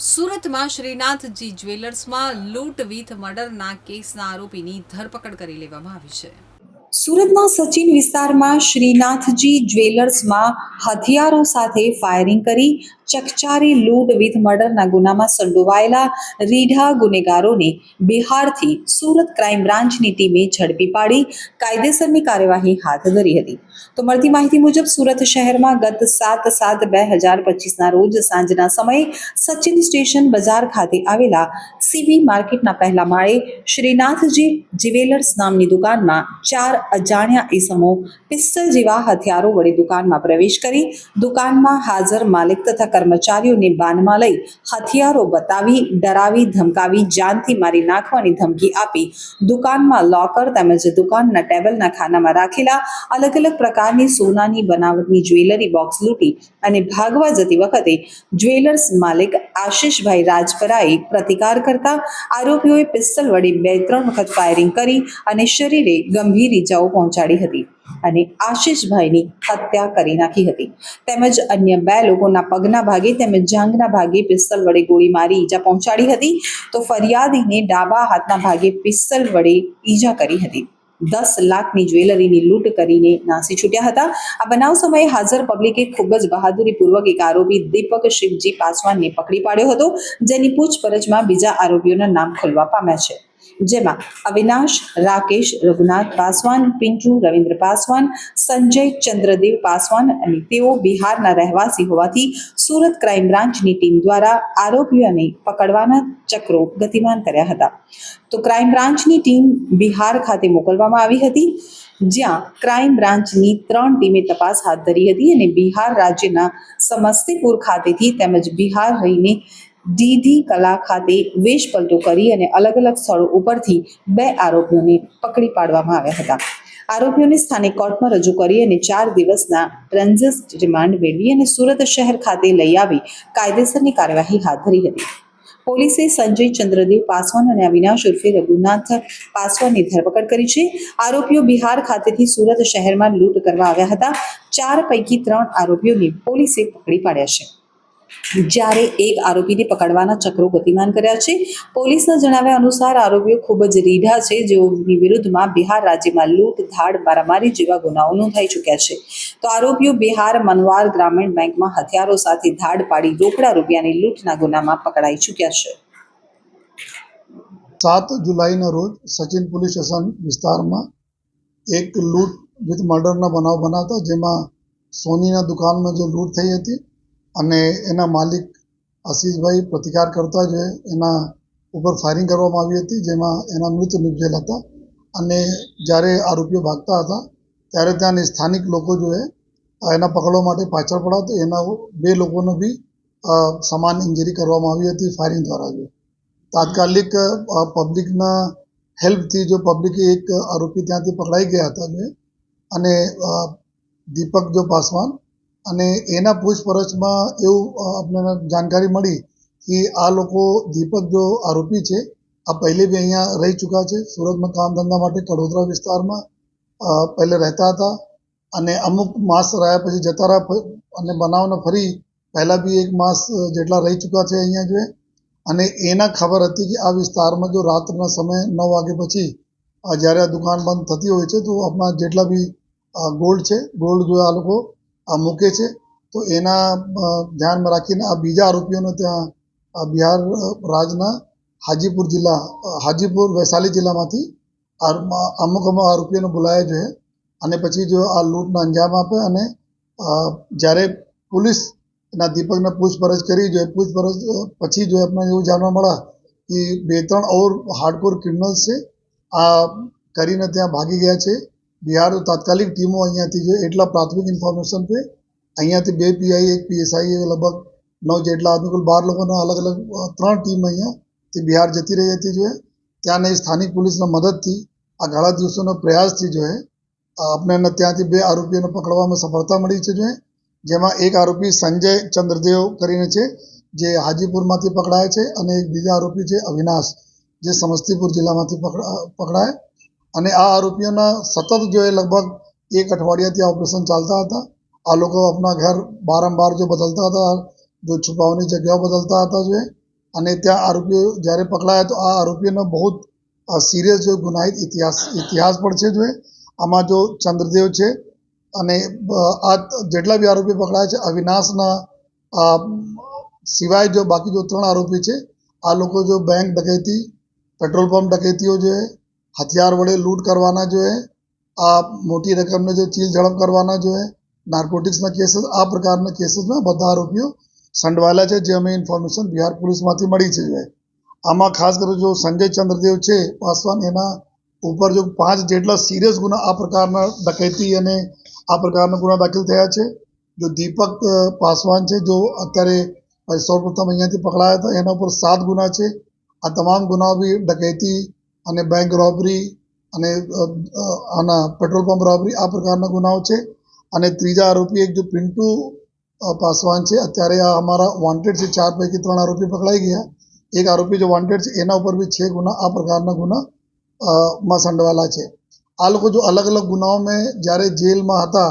સુરતમાં શ્રીનાથજી જ્વેલર્સમાં લૂંટ વિથ મર્ડરના કેસના આરોપીની ધરપકડ કરી લેવામાં આવી છે। સુરતના સચિન વિસ્તારમાં શ્રીનાથજી જ્વેલર્સમાં હથિયારો સાથે ફાયરિંગ કરી ચકચારી લૂંટ વિથ મર્ડરના ગુનામાં સંડોવાયેલા રીઢા ગુનેગારોને બિહારથી સુરત ક્રાઇમ બ્રાન્ચની ટીમે ઝડપી પાડી કાયદેસરની કાર્યવાહી હાથ ધરી હતી। તો મળતી માહિતી મુજબ સુરત શહેરમાં ગત 7/7/2025ના રોજ સાંજના સમયે સચિન સ્ટેશન બજાર ખાતે આવેલા સીવી માર્કેટના પહેલા માળે શ્રીનાથજી જ્વેલર્સ નામની દુકાનમાં 4 અજાણ્યા ઈસમો પિસ્તલ જેવા હથિયારો વડે દુકાનમાં પ્રવેશ કરી દુકાનમાં હાજર માલિક તથા કર્મચારીઓને બાનમાં લઈ હથિયારો બતાવી ડરાવી ધમકાવી જાનથી મારી નાખવાની ધમકી આપી દુકાનમાં લોકર તેમજ દુકાનના ટેબલના ખાનામાં રાખેલા અલગ અલગ પ્રકારની સોનાની બનાવટની જ્વેલરી બોક્સ લૂંટી અને ભાગવા જતી વખતે જ્વેલર્સ માલિક આશિષભાઈ રાજપરાએ પ્રતિકાર કરતા આરોપીઓએ પિસ્તલ વડે 2-3 વખત ફાયરિંગ કરી અને શરીરે ગંભીર ઈજાઓ પહોંચાડી હતી અને આશિષભાઈની હત્યા કરી નાખી હતી તેમજ અન્ય 2 લોકોના પગના ભાગે તેમજ જાંઘના ભાગે પિસ્તલ વડે ગોળી મારી ઈજા પહોંચાડી હતી તો ફરિયાદીને ડાબા હાથના ભાગે પિસ્તલ વડે ઈજા કરી હતી। 10 લાખની જ્વેલરીની લૂંટ કરીને નાસી છૂટ્યા હતા। આ બનાવ સમયે હાજર પબ્લિકે ખૂબ જ બહાદુરીપૂર્વક એક આરોપી દીપક શિવજી પાસવાનને પકડી પાડ્યો હતો જેની પૂછપરછમાં બીજા આરોપીઓના નામ ખુલવા પામ્યા છે જેમાં અવિનાશ રાકેશ રઘુનાથ પાસવાન પિન્ટુ રવિન્દ્ર પાસવાન સંજય ચંદ્રદેવ પાસવાન અને તેઓ બિહારના રહેવાસી હોવાથી સુરત ક્રાઇમ બ્રાન્ચની ટીમ દ્વારા આરોપીઓને પકડવાના ચક્રો ગતિમાન કર્યા હતા। તો ક્રાઇમ બ્રાન્ચની ટીમ બિહાર ખાતે મોકલવામાં આવી હતી જ્યાં ક્રાઇમ બ્રાન્ચની 3 ટીમે તપાસ હાથ ધરી હતી અને બિહાર રાજ્યના સમસ્તીપુર ખાતેથી તેમજ બિહાર રહીને ડીડી કલા ખાતે વેશપલટો કરી અને અલગ અલગ સ્થળો ઉપરથી 2 આરોપીઓને પકડી પાડવામાં આવ્યા હતા। આરોપીઓને સ્થાનિક કોર્ટમાં રજૂ કરી અને 4 દિવસના ટ્રાન્ઝિટ રિમાન્ડ મેળવી અને સુરત શહેર ખાતે લઈ આવી કાયદેસરની કાર્યવાહી હાથ ધરી હતી। પોલીસે સંજય ચંદ્રદેવ પાસવાન અને અવિનાશ ઉર્ફે રઘુનાથ પાસવાનની ધરપકડ કરી છે। આરોપીઓ બિહાર ખાતેથી સુરત શહેરમાં લૂંટ કરવા આવ્યા હતા। 4 પૈકી 3 આરોપીઓને પોલીસે પકડી પાડ્યા છે જ્યારે એક આરોપીને પકડવાના ચક્રો ગતિમાન કર્યા છે। પોલીસના જણાવ્યા અનુસાર આરોપીઓ ખૂબ જ રીઢા છે જેઓની વિરુદ્ધમાં બિહાર રાજ્યમાં લૂંટ ધાડ મારામારી જેવા ગુનાઓ નોંધાઈ ચૂક્યા છે। તો આરોપીઓ બિહાર મનવાર ગ્રામીણ બેંકમાં હથિયારો સાથે ધાડ પાડી રોકડા રૂપિયાની લૂંટના ગુનામાં પકડાઈ ચૂક્યા છે। 7 જુલાઈના રોજ સચિન પોલીસ સ્ટેશન વિસ્તારમાં એક લૂંટ વિથ મર્ડરના બનાવ બનાવતા જેમાં સોનીના દુકાનમાં જે લૂંટ થઈ હતી અને એના માલિક આશિષભાઈ પ્રતિકાર કરતા જ એના ઉપર ફાયરિંગ કરવામાં આવી હતી જેમાં એના મૃત્યુ નિપજેલ હતા અને જ્યારે આરોપીઓ ભાગતા હતા ત્યારે ત્યાંની સ્થાનિક લોકો એના પકડવા માટે પાછળ પડ્યા તો એના 2 લોકોને બી સમાન ઇન્જરી કરવામાં આવી હતી ફાયરિંગ દ્વારા। તાત્કાલિક પબ્લિકના હેલ્પથી પબ્લિકે એક આરોપી ત્યાંથી પકડાઈ ગયા હતા અને દીપક પાસવાન અને એના પૂછપરછમાં એવું આપણને જાણકારી મળી કે આ લોકો દીપક આરોપી છે આ પહેલે બી અહીંયા રહી ચૂક્યા છે સુરતમાં કામ ધંધા માટે કડોદરા વિસ્તારમાં પહેલે રહેતા હતા અને અમુક માસ રહ્યા પછી જતા રહ્યા અને બનાવને ફરી પહેલાં બી 1 માસ જેટલા રહી ચૂક્યા છે અહીંયા અને એના ખબર હતી કે આ વિસ્તારમાં રાત્રના સમયે 9 વાગે પછી જ્યારે આ દુકાન બંધ થતી હોય છે તો આપણા જેટલા બી ગોલ્ડ છે ગોલ્ડ આ લોકો મૂકે છે તો એના ધ્યાનમાં રાખીને આ બીજા આરોપીઓને ત્યાં બિહાર રાજ્યના હાજીપુર વૈશાલી જિલ્લામાંથી અમુક આરોપીઓને બોલાયા છે અને પછી આ લૂંટના અંજામ આપે અને જ્યારે પોલીસ એના દીપકને પૂછપરછ કરી પૂછપરછ પછી આપણને એવું જાણવા મળ્યા કે 2-3 ઓર હાર્ડકોર ક્રિમિનલ્સ છે આ કરીને ત્યાં ભાગી ગયા છે બિહાર તાત્કાલિક ટીમો અહીંયાથી એટલા પ્રાથમિક ઇન્ફોર્મેશન પે અહીંયાથી 2 પીઆઈ 1 પીએસઆઈ લગભગ 9 જેટલા આદમી કુલ 12 લોકોના અલગ અલગ 3 ટીમ અહીંયાથી બિહાર જતી રહી હતી ત્યાંની સ્થાનિક પોલીસના મદદથી આ ઘણા દિવસોના પ્રયાસથી આપણને ત્યાંથી 2 આરોપીઓને પકડવામાં સફળતા મળી છે જેમાં એક આરોપી સંજય ચંદ્રદેવ કરીને છે જે હાજીપુરમાંથી પકડાયા છે અને એક બીજા આરોપી છે અવિનાશ જે સમસ્તીપુર જિલ્લામાંથી પકડાયા અને આ આરોપીઓના સતત લગભગ 1 અઠવાડિયાથી આ ઓપરેશન ચાલતા હતા। આ લોકો अपना घर बारंबार बदलता था છુપાવવાની જગ્યાઓ બદલતા હતા અને ત્યાં આરોપીઓ જ્યારે પકડાયા તો આ આરોપીઓનો બહુ સિરિયસ જો ગુનાહિત ઇતિહાસ પણ છે જો આમાં જો ચંદ્રદેવ છે અને આ જેટલા બી આરોપી પકડાયા છે અવિનાશના સિવાય જો બાકી જો 3 આરોપી છે આ લોકો જો બેંક ડકૈતી પેટ્રોલ પંપ ડકૈતીઓ જો હથિયાર વડે લૂંટ કરવાના જો આ મોટી રકમને જો ચીલ ઝડપ કરવાના જો નાર્કોટિક્સના કેસીસ આ પ્રકારના કેસીસમાં બધા આરોપીઓ સંડવાયેલા છે જે અમે ઇન્ફોર્મેશન બિહાર પોલીસમાંથી મળી છે જો આમાં ખાસ કરીને જો સંજય ચંદ્રદેવ છે પાસવાન એના ઉપર જો 5 જેટલા સિરિયસ ગુના આ પ્રકારના ડકૈતી અને આ પ્રકારના ગુના દાખલ થયા છે જો દીપક પાસવાન છે જો અત્યારે સૌપ્રથમ અહીંયાથી પકડાયા હતા એના ઉપર 7 ગુના છે આ તમામ ગુનાઓ બી ડકૈતી અને બેંક રોબરી અને આના પેટ્રોલ પંપ રોબરી આ પ્રકારના ગુનાઓ છે અને ત્રીજા આરોપી એક જો પિન્ટુ પાસવાન છે અત્યારે આ અમારા વોન્ટેડ છે 4 પૈકી 3 આરોપી પકડાઈ ગયા એક આરોપી જો વોન્ટેડ છે એના ઉપર બી 6 ગુના આ પ્રકારના ગુના માં સંડવાયેલા છે આ લોકો જો અલગ અલગ ગુનાઓમાં જ્યારે જેલમાં હતા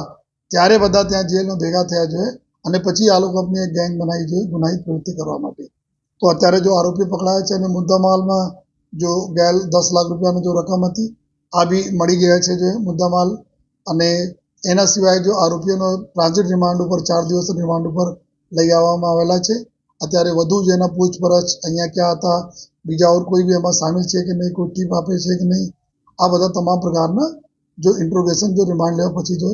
ત્યારે બધા ત્યાં જેલમાં ભેગા થયા છે અને પછી આ લોકો આપની એક ગેંગ બનાવી છે ગુનાહિત પ્રવૃત્તિ કરવા માટે તો અત્યારે જો આરોપી પકડાયા છે અને મુદ્દામાલમાં જો ગેલ 10 લાખ રૂપિયાની જો રકમ હતી આ બી મળી ગયા છે જે મુદ્દામાલ અને એના સિવાય જો આરોપીઓનો ટ્રાન્ઝિટ રિમાન્ડ ઉપર 4 દિવસ રિમાન્ડ ઉપર લઈ આવવામાં આવેલા છે અત્યારે વધુ જેના પૂછપરછ અહીંયા ક્યાં હતા બીજા ઓર કોઈ બી એમાં સામેલ છે કે નહીં કોઈ ટીપ આપે છે કે નહીં આ બધા તમામ પ્રકારના જો ઇન્ટ્રોગેશન જો રિમાન્ડ લેવા પછી જો